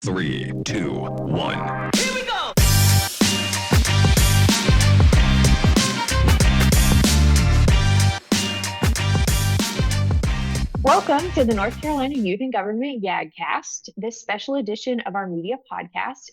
Three, two, one. Here we go! Welcome to the North Carolina Youth and Government YAGcast. This special edition of our media podcast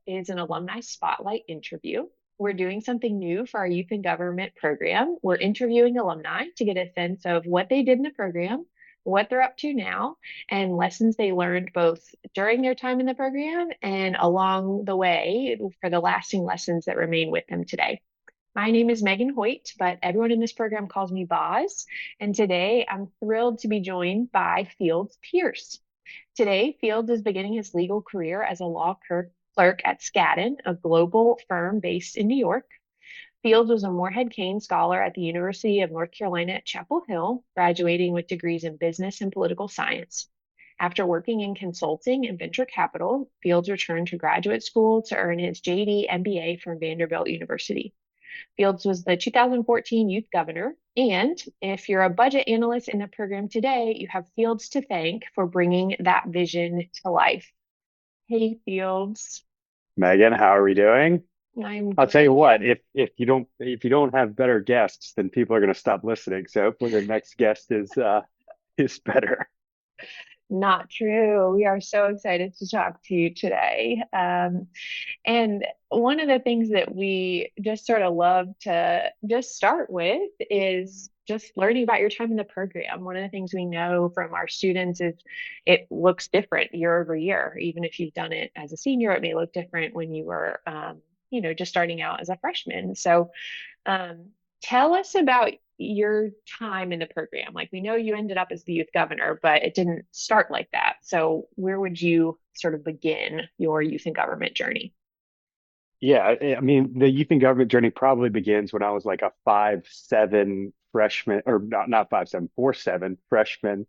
is an alumni spotlight interview. We're doing something new for our youth and government program. We're interviewing alumni to get a sense of what they did in the program, what they're up to now, and lessons they learned both during their time in the program and along the way for the lasting lessons that remain with them today. My name is Megan Hoyt, but everyone in this program calls me Boz. And today I'm thrilled to be joined by Fields Pierce. Today, Fields is beginning his legal career as a law clerk at Skadden, a global firm based in New York. Fields was a Morehead-Cain Scholar at the University of North Carolina at Chapel Hill, graduating with degrees in business and political science. After working in consulting and venture capital, Fields returned to graduate school to earn his JD MBA from Vanderbilt University. Fields was the 2014 Youth Governor. And if you're a budget analyst in the program today, you have Fields to thank for bringing that vision to life. Hey, Fields. Megan, how are we doing? I'll tell you what, Great. if you don't have better guests, then people are going to stop listening. So hopefully the next guest is better. Not true. We are so excited to talk to you today. And one of the things that we just sort of love to just start with is just learning about your time in the program. One of the things we know from our students is it looks different year over year. Even if you've done it as a senior, it may look different when you were, just starting out as a freshman. So um, tell us about your time in the program. Like we know you ended up as the youth governor, but it didn't start like that. So where would you sort of begin your youth and government journey? Yeah, I mean, the youth and government journey probably begins when I was like a 5'7" freshman, or not 5'7", 4'7" freshman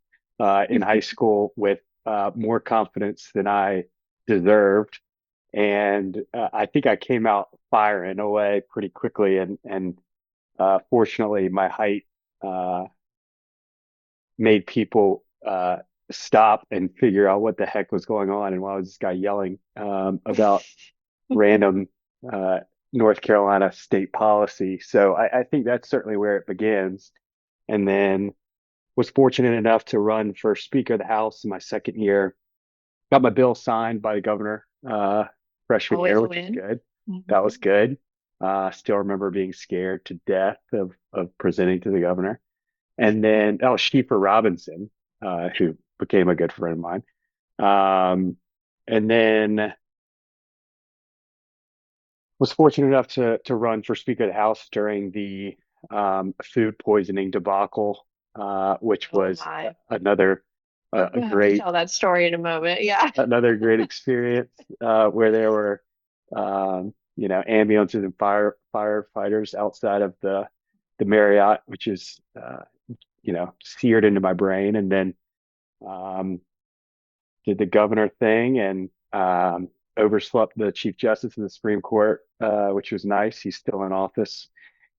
in high school with more confidence than I deserved. And I think I came out firing away pretty quickly. And fortunately, my height uh, made people stop and figure out what the heck was going on. And while this guy yelling about random uh, North Carolina state policy. So I think that's certainly where it begins. And then was fortunate enough to run for Speaker of the House in my second year. Got my bill signed by the governor freshman Always year, a which was win. good. That Mhm. was good. Still remember being scared to death of presenting to the governor. And then, oh, Schieffer Robinson, who became a good friend of mine. And then was fortunate enough to run for Speaker of the House during the food poisoning debacle, which Oh was my. another a We'll have to great tell that story in a moment. Yeah. another great experience where there were ambulances and firefighters outside of the Marriott, which is seared into my brain, and then um, did the governor thing and overslept the Chief Justice of the Supreme Court, which was nice. He's still in office,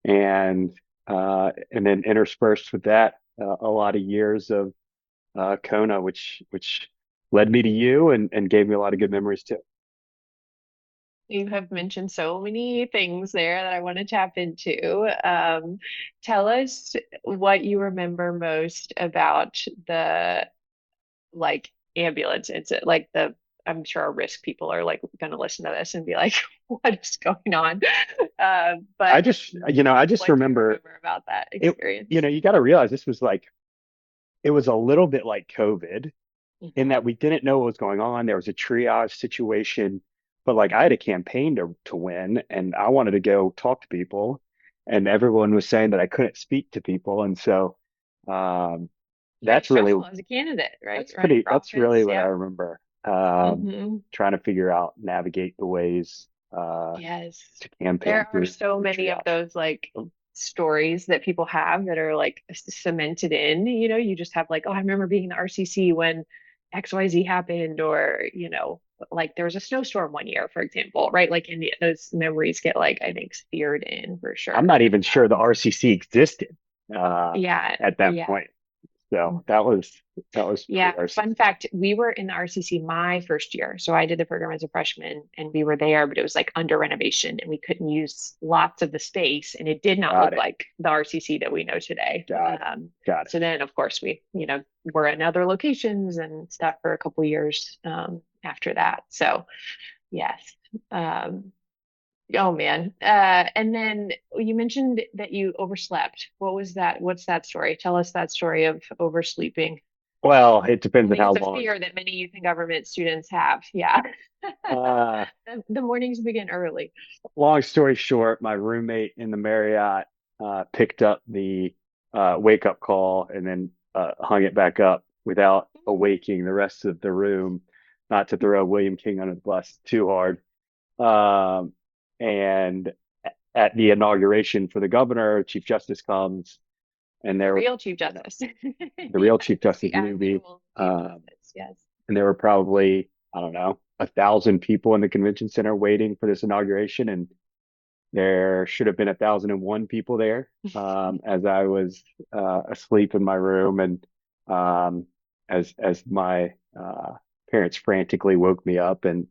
and then interspersed with that a lot of years of Kona, which led me to you and gave me a lot of good memories too. You have mentioned so many things there that I want to tap into. Tell us what you remember most about the like ambulance incident, like I'm sure our risk people are like going to listen to this and be like, what is going on? I But just, I just what do you remember remember about that it. experience? You got to realize this was like it was a little bit like COVID in Mhm. that we didn't know what was going on. There was a triage situation, but like I had a campaign to win and I wanted to go talk to people, and everyone was saying that I couldn't speak to people. And so um, Very that's really stressful as a candidate, right? Running for that's really office. what I Yeah. remember. Hmm. Trying to figure out, navigate the ways Yes. to campaign There are through so the many of triage. those like stories that people have that are like cemented in, you just have like, oh, I remember being in the RCC when XYZ happened, or, like there was a snowstorm one year, for example, right? Like those memories get like, I think, seared in for I'm sure. not even sure the RCC existed uh, Yeah, at that yeah. point. So that was Yeah, pretty fun fact, we were in the RCC my first year. So I did the program as a freshman and we were there, but it was like under renovation and we couldn't use lots of the space and it did not Got look it. like the RCC that we know today. Got it. Got it. So then of course we, were in other locations and stuff for a couple years after that. So yes. Um, oh man. And then you mentioned that you overslept. What was that? What's that story? Tell us that story of oversleeping. Well, it depends I on think how it's a long. fear that many youth and government students have. Yeah. Uh, The mornings begin early. Long story short, my roommate in the Marriott picked up the wake up call and then hung it back up without awaking the rest of the room. Not to throw William King under the bus too hard. Um, and at the inauguration for the governor, Chief Justice comes, and The there, real Chief Justice. the real Chief Yes, Justice the Newby, actual Chief um, Justice. Yes. and there were probably, I don't know, 1,000 people in the convention center waiting for this inauguration, and there should have been 1,001 people there, as I was asleep in my room, and as my parents frantically woke me up and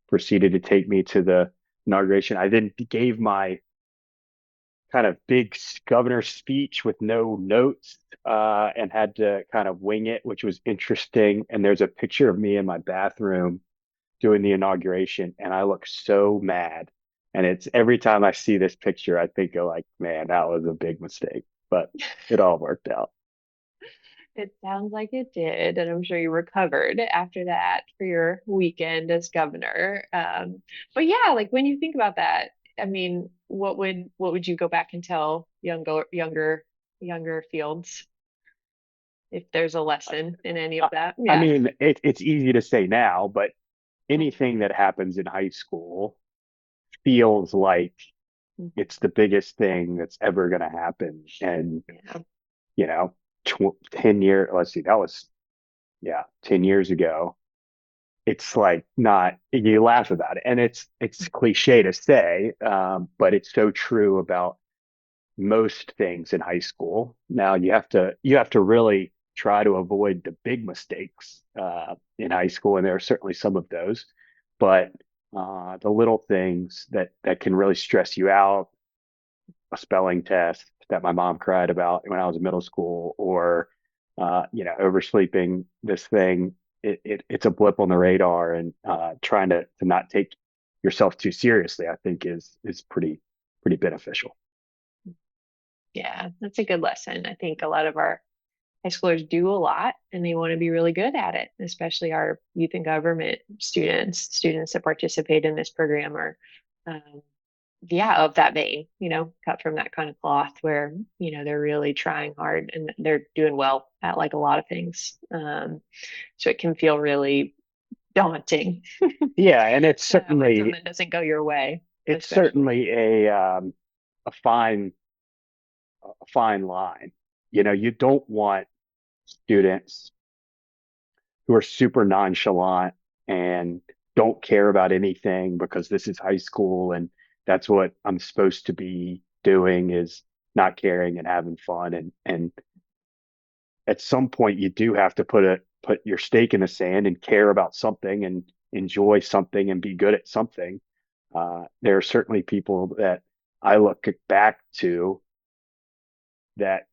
proceeded to take me to the inauguration. I then gave my kind of big governor speech with no notes, and had to kind of wing it, which was interesting. And there's a picture of me in my bathroom doing the inauguration, and I look so mad. And it's every time I see this picture, I think of like, man, that was a big mistake, but it all worked out. It sounds like it did, and I'm sure you recovered after that for your weekend as governor. But yeah, like when you think about that, I mean, what would you go back and tell younger fields if there's a lesson in any of I, that? I Yeah. mean, it's easy to say now, but anything that happens in high school feels like Mhm. it's the biggest thing that's ever going to happen. And, Yeah. you know, 10 years, let's see, that was, yeah, 10 years ago. It's like not, you laugh about it. And it's cliche to say, but it's so true about most things in high school. Now you have to really try to avoid the big mistakes in high school, and there are certainly some of those, but the little things that can really stress you out, a spelling test that my mom cried about when I was in middle school, or oversleeping this thing. It's a blip on the radar, and trying to not take yourself too seriously, I think is pretty beneficial. Yeah, that's a good lesson. I think a lot of our high schoolers do a lot and they want to be really good at it, especially our youth and government students that participate in this program are, um, yeah, of that vein, cut from that kind of cloth where, they're really trying hard and they're doing well at like a lot of things. So it can feel really daunting Yeah, and when something doesn't go your way, it's especially. certainly a fine line. You don't want students who are super nonchalant and don't care about anything because this is high school and that's what I'm supposed to be doing, is not caring and having fun. And at some point you do have to put your stake in the sand and care about something and enjoy something and be good at something. There are certainly people that I look back to that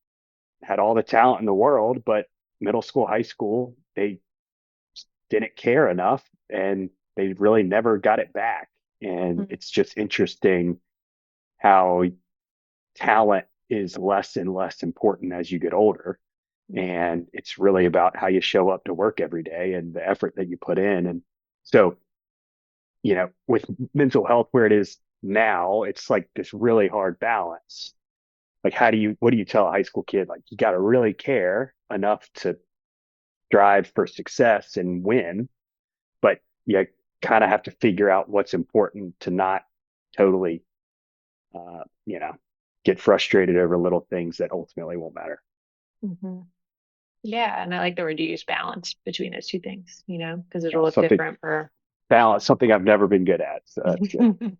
had all the talent in the world, but middle school, high school, they didn't care enough and they really never got it back. And Mhm. it's just interesting how talent is less and less important as you get older. And it's really about how you show up to work every day and the effort that you put in. And so, with mental health where it is now, it's like this really hard balance. Like, what do you tell a high school kid? Like, you got to really care enough to strive for success and win, but you kind of have to figure out what's important to not totally, uh, you know, get frustrated over little things that ultimately won't matter. Mhm. Yeah, and I like the word you use, balance between those two things, because it'll Yeah, look different for. something I've never been good at. So that's good.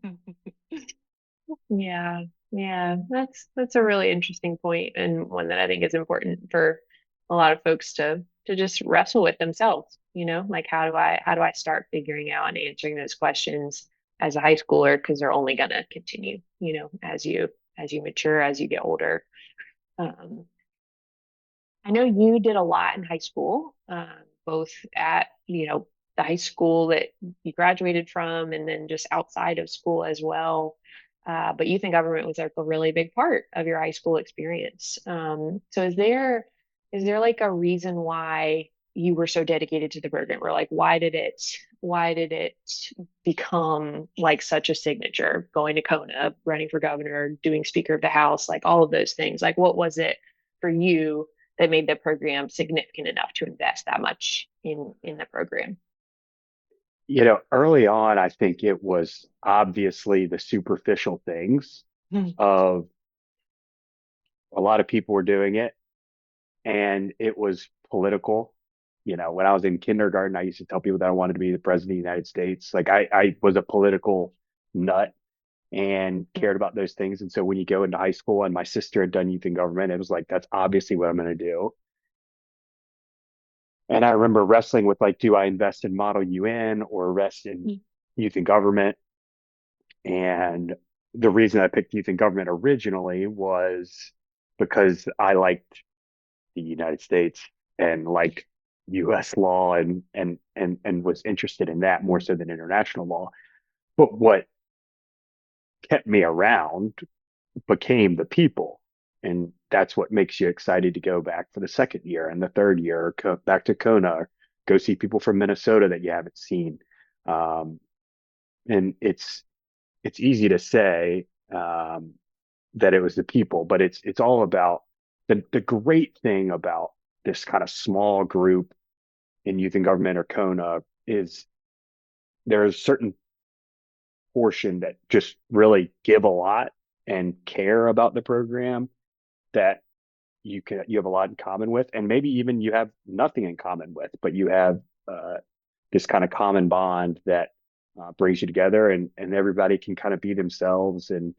Yeah, yeah, that's a really interesting point and one that I think is important for a lot of folks to just wrestle with themselves, like how do I start figuring out and answering those questions as a high schooler, because they're only going to continue, as you mature, as you get older. Um, I know you did a lot in high school, both at, the high school that you graduated from and then just outside of school as well. But youth and government was like a really big part of your high school experience. So is there like a reason why you were so dedicated to the program, or like why did it become like such a signature, going to Kona, running for governor, doing Speaker of the House, like all of those things? Like what was it for you that made the program significant enough to invest that much in the program? Early on, I think it was obviously the superficial things of a lot of people were doing it, and it was political. When I was in kindergarten, I used to tell people that I wanted to be the president of the United States. Like I was a political nut and cared about those things. And so when you go into high school, and my sister had done youth in government, it was like, that's obviously what I'm going to do. And I remember wrestling with like, do I invest in Model UN or invest in youth in government? And the reason I picked youth in government originally was because I liked the United States and liked US law and was interested in that more so than international law. But what kept me around became the people. And that's what makes you excited to go back for the second year and the third year, or back to Kona, or go see people from Minnesota that you haven't seen. Um, and it's easy to say that it was the people, but it's all about the great thing about this kind of small group in youth and government or Kona is there's a certain portion that just really give a lot and care about the program that you have a lot in common with, and maybe even you have nothing in common with, but you have uh, this kind of common bond that brings you together, and everybody can kind of be themselves and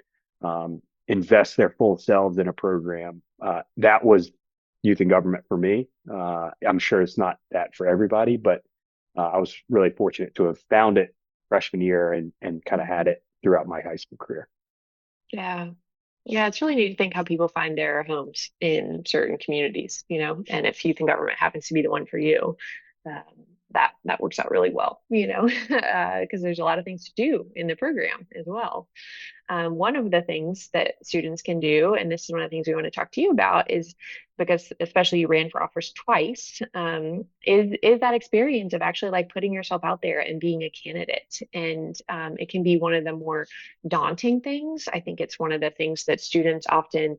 invest their full selves in a program. That was youth and government for me. I'm sure it's not that for everybody, but I was really fortunate to have found it freshman year and kind of had it throughout my high school career. Yeah. Yeah, it's really neat to think how people find their homes in certain communities, and if youth and government happens to be the one for you, um, that works out really well, because there's a lot of things to do in the program as well. One of the things that students can do, and this is one of the things we want to talk to you about, is because especially you ran for office twice, is that experience of actually like putting yourself out there and being a candidate. And it can be one of the more daunting things. I think it's one of the things that students often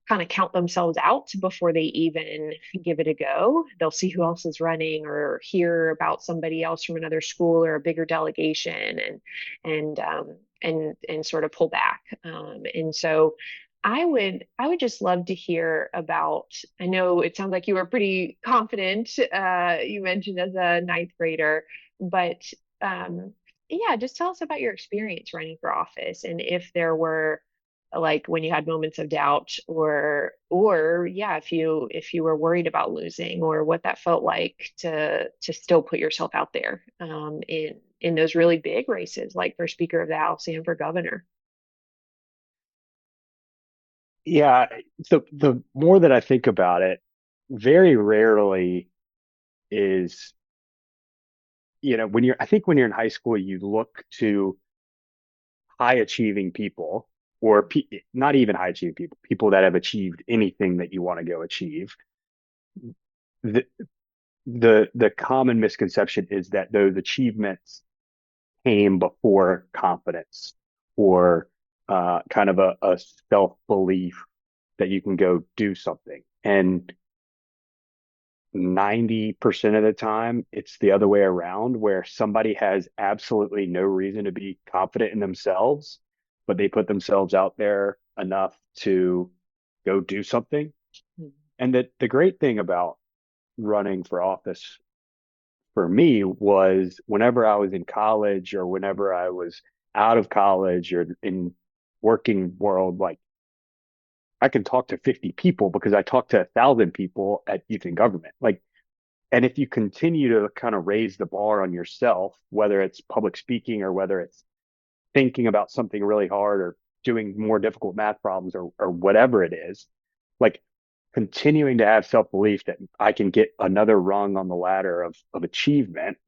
kind of count themselves out before they even give it a go. They'll see who else is running or hear about somebody else from another school or a bigger delegation, and sort of pull back. And so I would just love to hear about. I know it sounds like you were pretty confident. You mentioned as a ninth grader, but yeah, just tell us about your experience running for office, and if there were, like, when you had moments of doubt, or yeah, if you were worried about losing, or what that felt like to still put yourself out there, in those really big races like for Speaker of the House and for governor. Yeah, the more that I think about it, very rarely is, I think when you're in high school, you look to high achieving people, or not even high achieving people, people that have achieved anything that you want to go achieve. The, the common misconception is that those achievements came before confidence, or kind of a self belief that you can go do something. And 90% of the time, it's the other way around, where somebody has absolutely no reason to be confident in themselves, but they put themselves out there enough to go do something. And that the great thing about running for office for me was, whenever I was in college or whenever I was out of college or in working world, like I can talk to 50 people because I talk to 1,000 people at youth and government. Like, and if you continue to kind of raise the bar on yourself, whether it's public speaking or whether it's thinking about something really hard or doing more difficult math problems or whatever it is, like continuing to have self-belief that I can get another rung on the ladder of achievement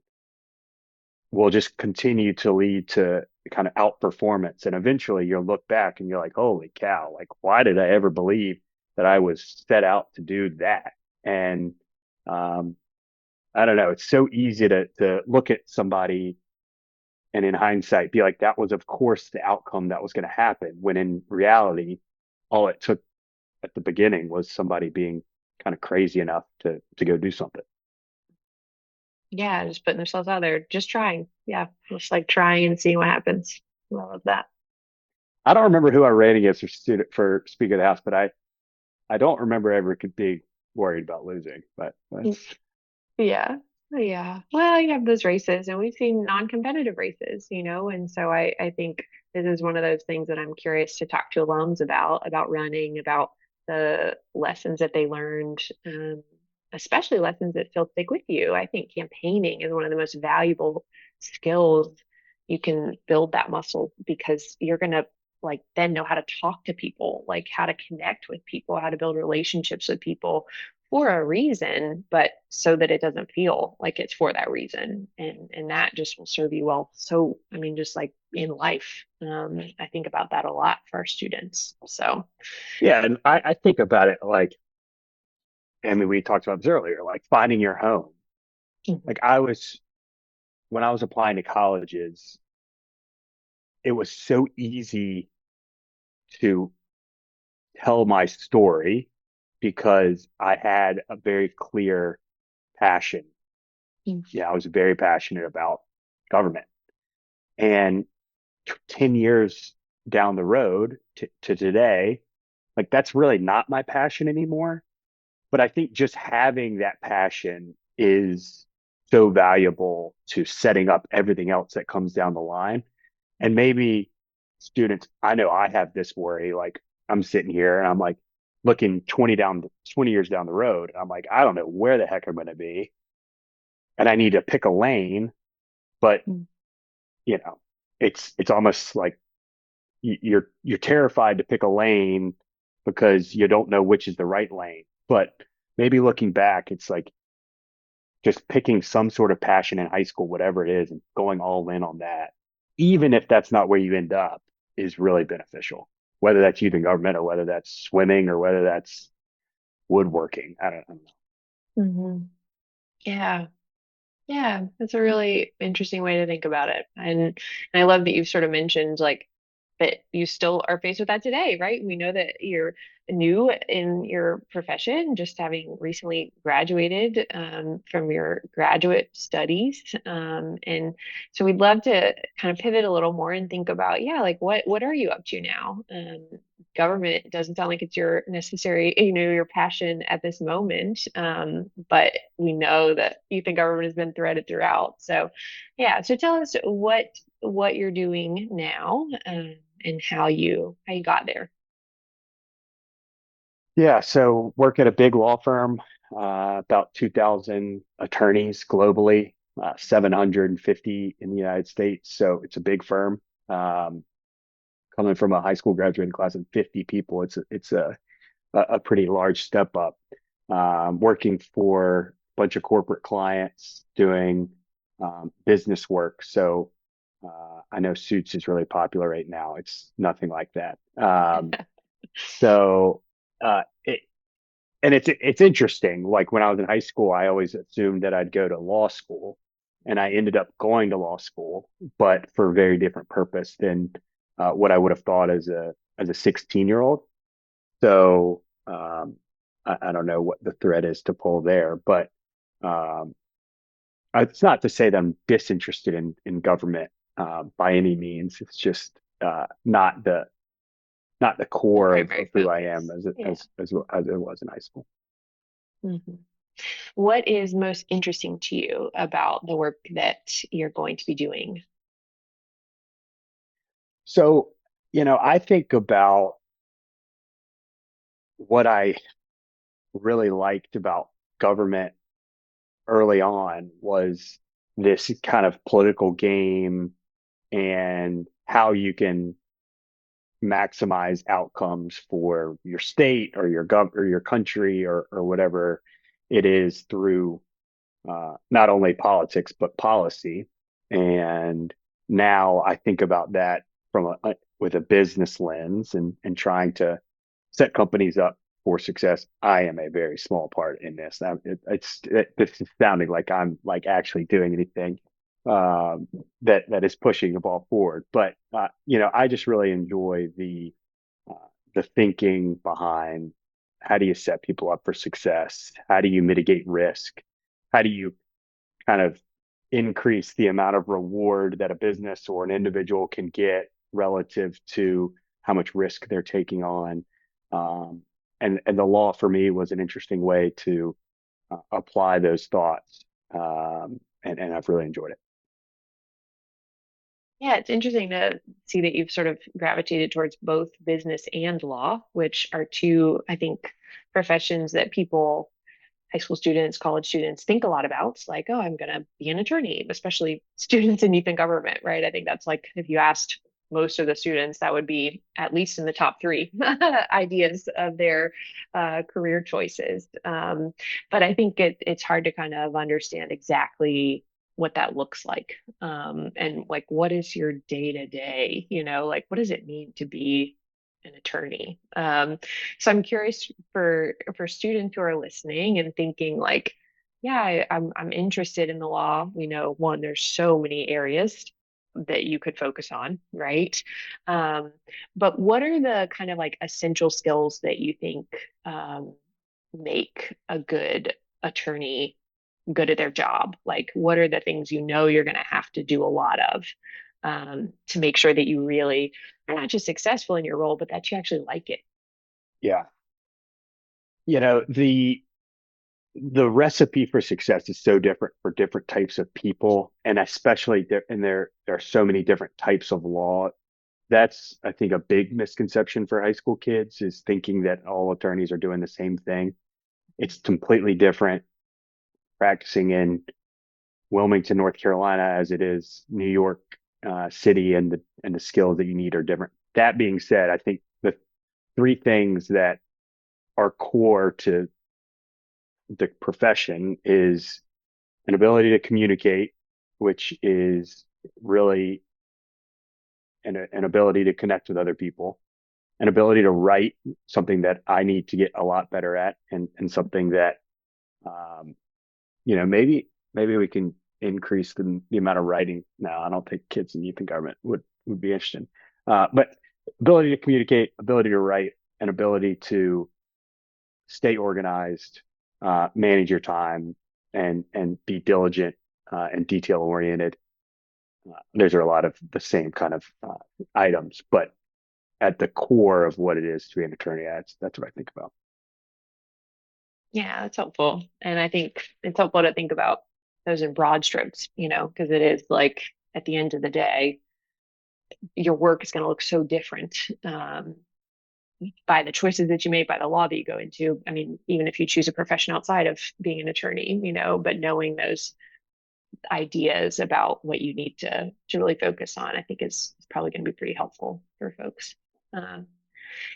will just continue to lead to kind of outperformance. And eventually you'll look back and you're like, holy cow, like, why did I ever believe that I was set out to do that? And um, I don't know, it's so easy to look at somebody and in hindsight be like, that was, of course, the outcome that was going to happen. When in reality, all it took at the beginning was somebody being kind of crazy enough to go do something. Yeah, just putting themselves out there, just trying. Yeah, just like trying and seeing what happens. I love that. I don't remember who I ran against for Speaker of the House, but I don't remember ever being worried about losing. But Mm, that's yeah. Yeah. Well, you have those races and we've seen non-competitive races, and so I think this is one of those things that I'm curious to talk to alums about running, about the lessons that they learned, especially lessons that still stick with you. I think campaigning is one of the most valuable skills. You can build that muscle because you're going to like then know how to talk to people, like how to connect with people, how to build relationships with people for a reason, but so that it doesn't feel like it's for that reason. And that just will serve you well. So I mean, just like in life, I think about that a lot for our students. So yeah. And I think about it like, I mean, we talked about this earlier, like finding your home. mhm, Like when I was applying to colleges, it was so easy to tell my story because I had a very clear passion. mhm, Yeah, I was very passionate about government. And 10 years down the road to today, like that's really not my passion anymore. But I think just having that passion is so valuable to setting up everything else that comes down the line. And maybe students, I know I have this worry, like I'm sitting here and I'm like looking 20 years down the road. I'm like, I don't know where the heck I'm going to be. And I need to pick a lane, but mhm. you know, it's almost like you're terrified to pick a lane because you don't know which is the right lane. But maybe looking back, it's like just picking some sort of passion in high school, whatever it is, and going all in on that, even if that's not where you end up, is really beneficial. Whether that's youth in government or whether that's swimming or whether that's woodworking. I don't know. Mhm. Yeah. Yeah, that's a really interesting way to think about it. And I love that you've sort of mentioned like that you still are faced with that today, right? We know that you're new in your profession, just having recently graduated from your graduate studies. And so we'd love to kind of pivot a little more and think about, yeah, like what are you up to now? Government doesn't sound like it's your necessary, your passion at this moment. But we know that youth and government has been threaded throughout. So yeah, so tell us what you're doing now, and how you got there. Yeah, so work at a big law firm, about 2,000 attorneys globally, 750 in the United States. So it's a big firm. Um, Coming from a high school graduating class of 50 people, it's a pretty large step up. Working for a bunch of corporate clients doing business work. So I know Suits is really popular right now. It's nothing like that. So it, and it's interesting. Like when I was in high school, I always assumed that I'd go to law school, and I ended up going to law school, but for a very different purpose than what I would have thought as a 16-year-old. So I don't know what the thread is to pull there, but um, it's not to say that I'm disinterested in government by any means. It's just not the The core of primary who I am focus. Yeah. as it was in high school. Mhm. What is most interesting to you about the work that you're going to be doing? So, I think about what I really liked about government early on was this kind of political game and how you can maximize outcomes for your state or your country or whatever it is through not only politics but policy. And now I think about that from with a business lens and trying to set companies up for success. I am a very small part in this. This is sounding like I'm like actually doing anything that is pushing the ball forward. But I just really enjoy uh, the thinking behind how do you set people up for success? How do you mitigate risk? How do you kind of increase the amount of reward that a business or an individual can get relative to how much risk they're taking on? And the law for me was an interesting way to apply those thoughts. And I've really enjoyed it. Yeah, it's interesting to see that you've sort of gravitated towards both business and law, which are two, I think, professions that people, high school students, college students think a lot about. It's like, oh, I'm going to be an attorney, especially students in youth and government, right? I think that's like, if you asked most of the students, that would be at least in the top three ideas of their career choices. But I think it's hard to kind of understand exactly what that looks like, and like what is your day to day, like what does it mean to be an attorney? So I'm curious for students who are listening and thinking like, yeah, I'm interested in the law. We know one, there's so many areas that you could focus on, right? Um, but what are the kind of like essential skills that you think make a good attorney good at their job? Like, what are the things you're going to have to do a lot of, to make sure that you really are not just successful in your role, but that you actually like it? Yeah. The recipe for success is so different for different types of people, and especially and there are so many different types of law. That's, I think, a big misconception for high school kids is thinking that all attorneys are doing the same thing. It's completely different practicing in Wilmington, North Carolina, as it is New York City, and the skills that you need are different. That being said, I think the three things that are core to the profession is an ability to communicate, which is really an ability to connect with other people, an ability to write, something that I need to get a lot better at, and something that um, maybe we can increase the amount of writing. Now, I don't think kids in youth and government would be interested. But ability to communicate, ability to write, and ability to stay organized, manage your time, and be diligent and detail oriented. Those are a lot of the same kind of items, but at the core of what it is to be an attorney, that's what I think about. Yeah, that's helpful. And I think it's helpful to think about those in broad strokes, because it is like at the end of the day, your work is going to look so different, by the choices that you make, by the law that you go into. I mean, even if you choose a profession outside of being an attorney, but knowing those ideas about what you need to really focus on, I think is probably going to be pretty helpful for folks. Um,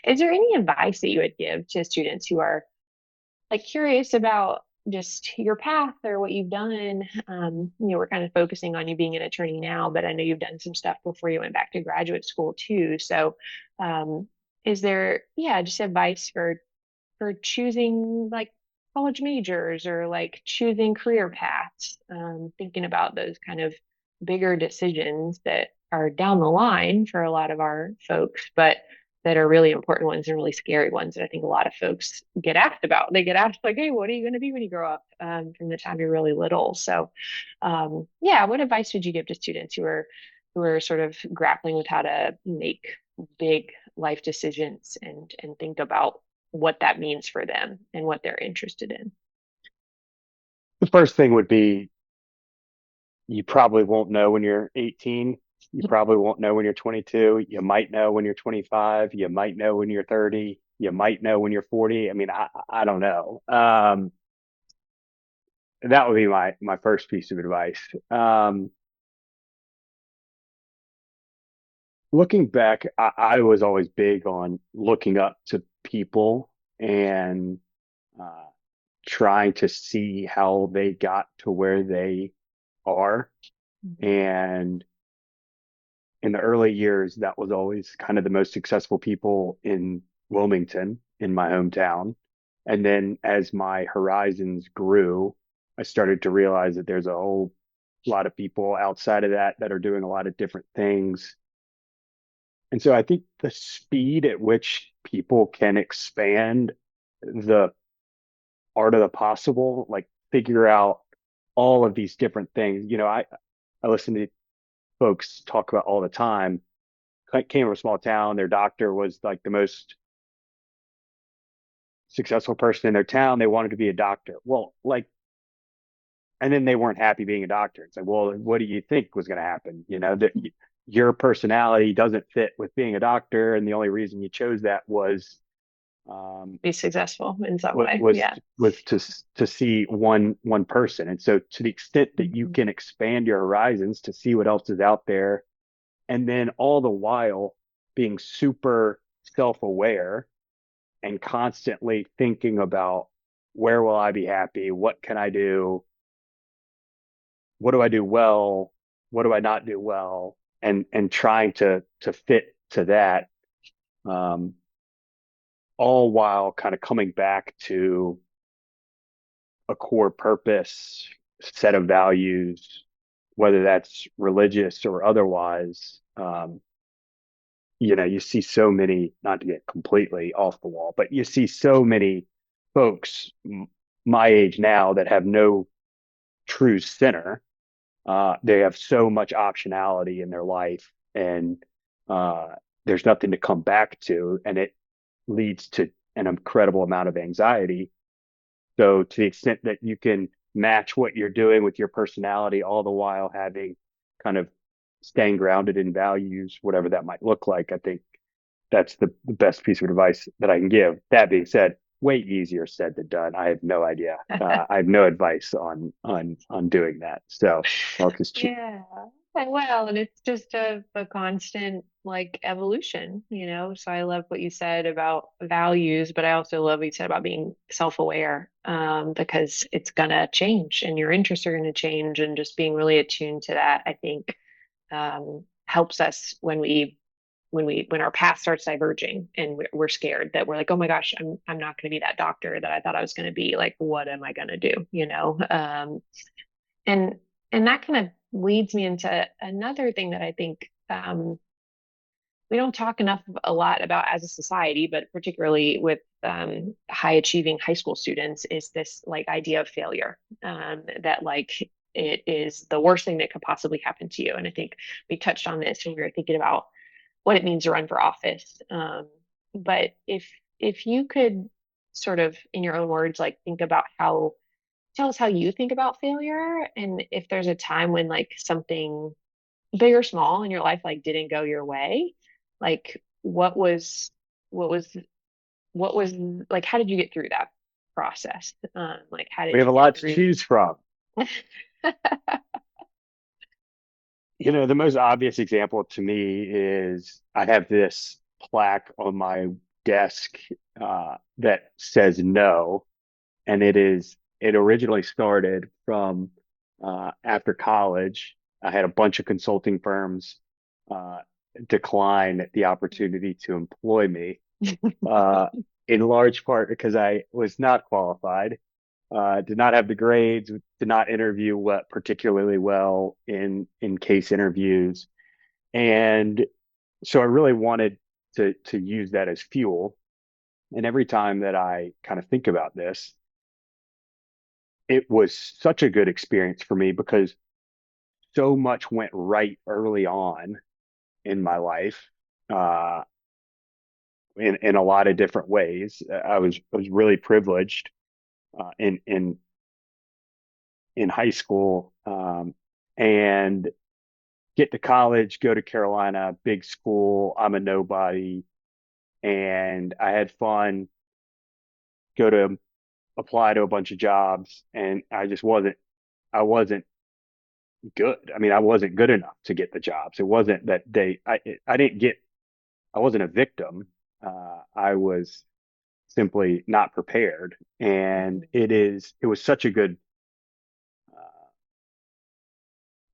is there any advice that you would give to students who are like curious about just your path or what you've done? We're kind of focusing on you being an attorney now, but I know you've done some stuff before you went back to graduate school too. So, um, is there, yeah, just advice for choosing like college majors or like choosing career paths, thinking about those kind of bigger decisions that are down the line for a lot of our folks, but that are really important ones and really scary ones that I think a lot of folks get asked about. They get asked like, "Hey, what are you going to be when you grow up?" From the time you're really little. So, yeah, what advice would you give to students who are sort of grappling with how to make big life decisions and think about what that means for them and what they're interested in? The first thing would be you probably won't know when you're 18. You probably won't know when you're 22. You might know when you're 25. You might know when you're 30. you might know when you're 40. I mean, I don't know. That would be my first piece of advice. Looking back, I was always big on looking up to people and uh, trying to see how they got to where they are. Mhm. And in the early years, that was always kind of the most successful people in Wilmington, in my hometown. And then as my horizons grew, I started to realize that there's a whole lot of people outside of that that are doing a lot of different things. And so I think the speed at which people can expand the art of the possible, like figure out all of these different things. I listen to folks talk about all the time. Came from a small town. Their doctor was like the most successful person in their town. They wanted to be a doctor. Well, like, and then they weren't happy being a doctor. It's like, well, what do you think was going to happen? That your personality doesn't fit with being a doctor, and the only reason you chose that um, Be successful in some wa- way. was Yeah. was to see one person. And so, to the extent that you Mhm. can expand your horizons to see what else is out there, and then all the while being super self-aware and constantly thinking about where will I be happy? What can I do? What do I do well? What do I not do well? And trying to fit to that, um, all while kind of coming back to a core purpose, set of values, whether that's religious or otherwise. You see so many, not to get completely off the wall, but you see so many folks my age now that have no true center. They have so much optionality in their life, and uh, there's nothing to come back to, and it leads to an incredible amount of anxiety. So, to the extent that you can match what you're doing with your personality, all the while having kind of staying grounded in values, whatever that might look like, I think that's the best piece of advice that I can give. That being said, way easier said than done. I have no idea. I have no advice on doing that. So I'll just Yeah. Well, and it's just a constant like evolution, So I love what you said about values, but I also love what you said about being self-aware, because it's gonna change and your interests are gonna change, and just being really attuned to that, I think, helps us when our path starts diverging and we're scared that we're like, oh my gosh, I'm not going to be that doctor that I thought I was going to be. Like, what am I going to do? And and that kind of leads me into another thing that I think, we don't talk enough a lot about as a society, but particularly with high achieving high school students, is this like idea of failure, that like it is the worst thing that could possibly happen to you. And I think we touched on this when we were thinking about what it means to run for office. But if you could sort of, in your own words, like think about tell us how you think about failure, and if there's a time when like something big or small in your life like didn't go your way, like what was what was like, how did you get through that process? Like how We did have you a get lot to through? choose from. The most obvious example to me is I have this plaque on my desk that says no, and it originally started from after college. I had a bunch of consulting firms uh, decline the opportunity to employ me, uh, in large part because I was not qualified, did not have the grades, did not interview particularly well in case interviews, and so I really wanted to use that as fuel. And every time that I kind of think about this, it was such a good experience for me because so much went right early on in my life, uh, in a lot of different ways. I was really privileged in high school, and get to college, go to Carolina, big school. I'm a nobody, and I had fun, go to apply to a bunch of jobs, and I wasn't good. I mean, I wasn't good enough to get the jobs. It wasn't that I didn't get, I wasn't a victim. I was simply not prepared. And it was such a good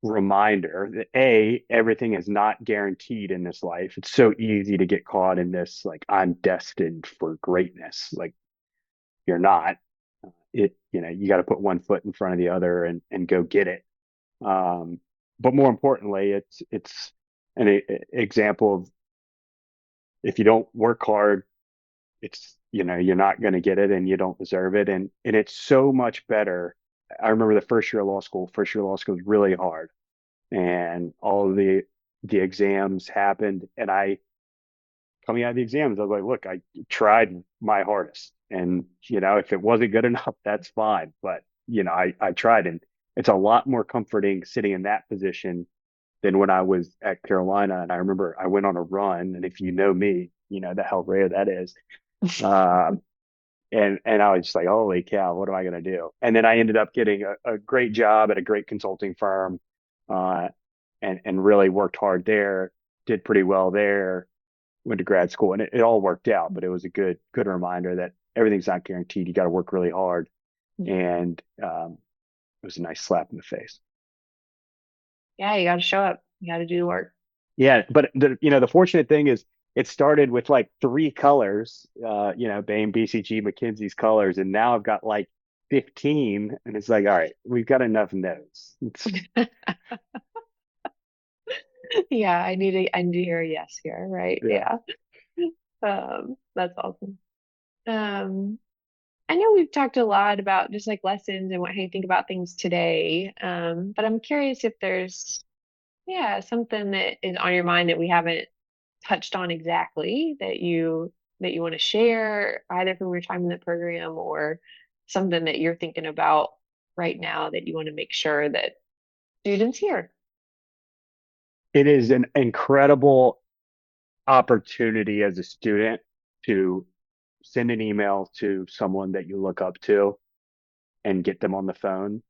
reminder that everything is not guaranteed in this life. It's so easy to get caught in this, like, I'm destined for greatness. Like, you're not. You got to put one foot in front of the other and go get it. Um, but more importantly, it's an example of, if you don't work hard, you're not going to get it and you don't deserve it. And it's so much better. I remember the first year of law school was really hard, and all of the exams happened, and coming out of the exams, I was like, look, I tried my hardest, and if it wasn't good enough, that's fine. But I tried, and it's a lot more comforting sitting in that position than when I was at Carolina. And I remember I went on a run, and if you know me, you know how rare that is. Uh, and I was just like, holy cow, what am I going to do? And then I ended up getting a great job at a great consulting firm, uh, and really worked hard there, did pretty well there, went to grad school, and it all worked out. But it was a good reminder that everything's not guaranteed. You got to work really hard. And it was a nice slap in the face. Yeah, you got to show up. You got to do the work. Yeah, but the fortunate thing is it started with like three colors, Bain, BCG, McKinsey's colors, and now I've got like 15, and it's like, all right, we've got enough no's. Yeah, I need to hear a yes here, right? Yeah. Yeah. That's awesome. I know we've talked a lot about just like lessons and how you think about things today. But I'm curious if there's, yeah, something that is on your mind that we haven't touched on exactly that you want to share, either from your time in the program or something that you're thinking about right now that you want to make sure that students hear. It is an incredible opportunity as a student to send an email to someone that you look up to and get them on the phone.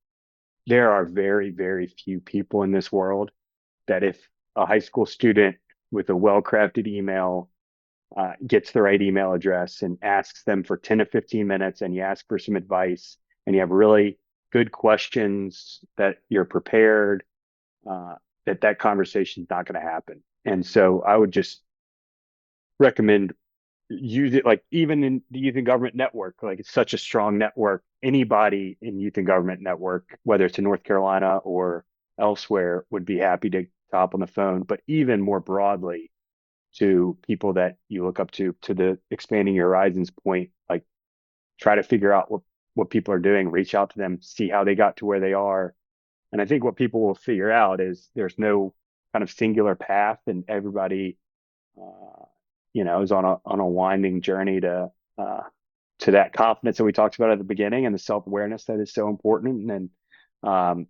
There are very, very few people in this world that, if a high school student with a well-crafted email gets the right email address and asks them for 10 to 15 minutes, and you ask for some advice, and you have really good questions, that you're prepared, that conversation is not going to happen. And so I would just recommend use it, like, even in the youth and government network. Like, it's such a strong network. Anybody in youth and government network, whether it's in North Carolina or elsewhere, would be happy to hop on the phone. But even more broadly, to people that you look up to the expanding your horizons point, like, try to figure out what people are doing, reach out to them, see how they got to where they are. And I think what people will figure out is there's no kind of singular path, and everybody, uh, is on a winding journey to that confidence that we talked about at the beginning, and the self-awareness that is so important. And um,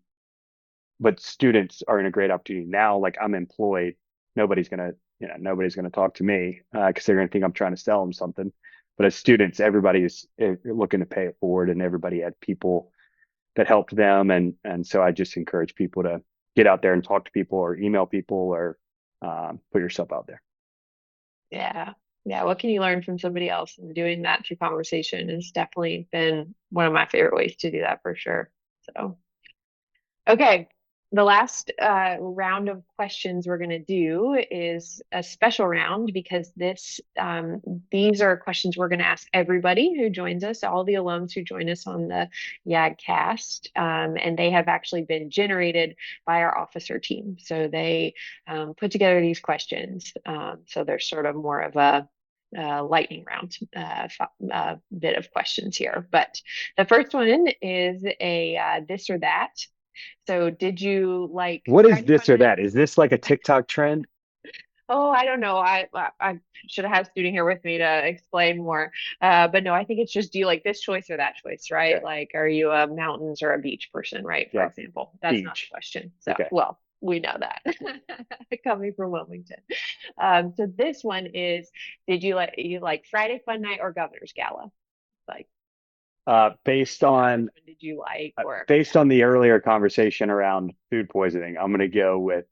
but students are in a great opportunity now. Like, I'm employed, nobody's gonna talk to me because they're gonna think I'm trying to sell them something. But as students, everybody is looking to pay it forward, and everybody had people that helped them. And so I just encourage people to get out there and talk to people, or email people, or put yourself out there. Yeah. Yeah. What can you learn from somebody else? And doing that through conversation has definitely been one of my favorite ways to do that for sure. So, okay. The last round of questions we're going to do is a special round because these are questions we're going to ask everybody who joins us, all the alums who join us on the YAGcast, and they have actually been generated by our officer team. So they put together these questions. So there's sort of more of a lightning round bit of questions here. But the first one is a this or that. So did you like What is crash this or budget? that? Is this like a TikTok trend? Oh, I don't know. I should have had a student here with me to explain more. But no, I think it's just, do you like this choice or that choice, right? Okay. Like, are you a mountains or a beach person, right? For Yeah. example, that's not the Beach. question. So, Okay. well, We know that coming from Wilmington. So this one is, did you like Friday Fun Night or Governor's Gala? Like, Uh, based which on one did you like? Or based on the earlier conversation around food poisoning, I'm gonna go with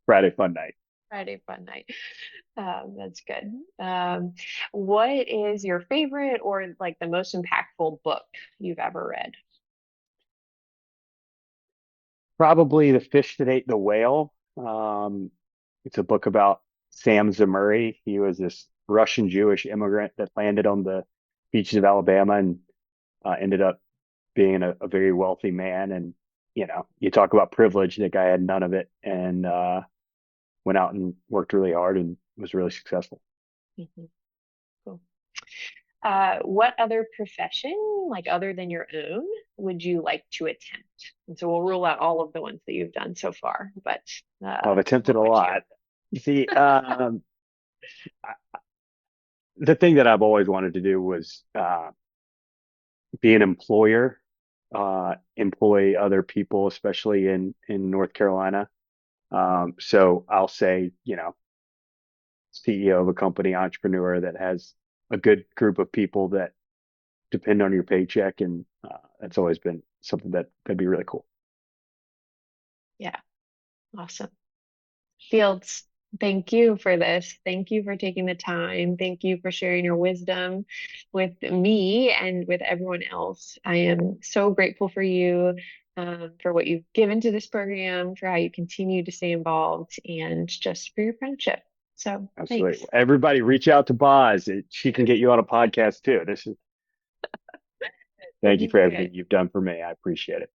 Friday Fun Night. Friday Fun Night. That's good. What is your favorite or like the most impactful book you've ever read? Probably The Fish That Ate the Whale. It's a book about Sam Zamuri. He was this Russian Jewish immigrant that landed on the beaches of Alabama and ended up being a very wealthy man. And, you talk about privilege, that guy had none of it and went out and worked really hard and was really successful. Mhm. Cool. What other profession, like other than your own, would you like to attempt? And so we'll rule out all of the ones that you've done so far, but I've attempted what a would you? lot. See, the thing that I've always wanted to do was be an employer, employ other people, especially in North Carolina. So I'll say, CEO of a company, entrepreneur that has a good group of people that depend on your paycheck, and that's always been something that'd be really cool. Yeah, awesome. Fields, thank you for this. Thank you for taking the time. Thank you for sharing your wisdom with me and with everyone else. I am so grateful for you, for what you've given to this program, for how you continue to stay involved, and just for your friendship. So thanks. Absolutely. Everybody reach out to Boz. She can get you on a podcast too. Thank you Sounds for good. everything you've done for me. I appreciate it.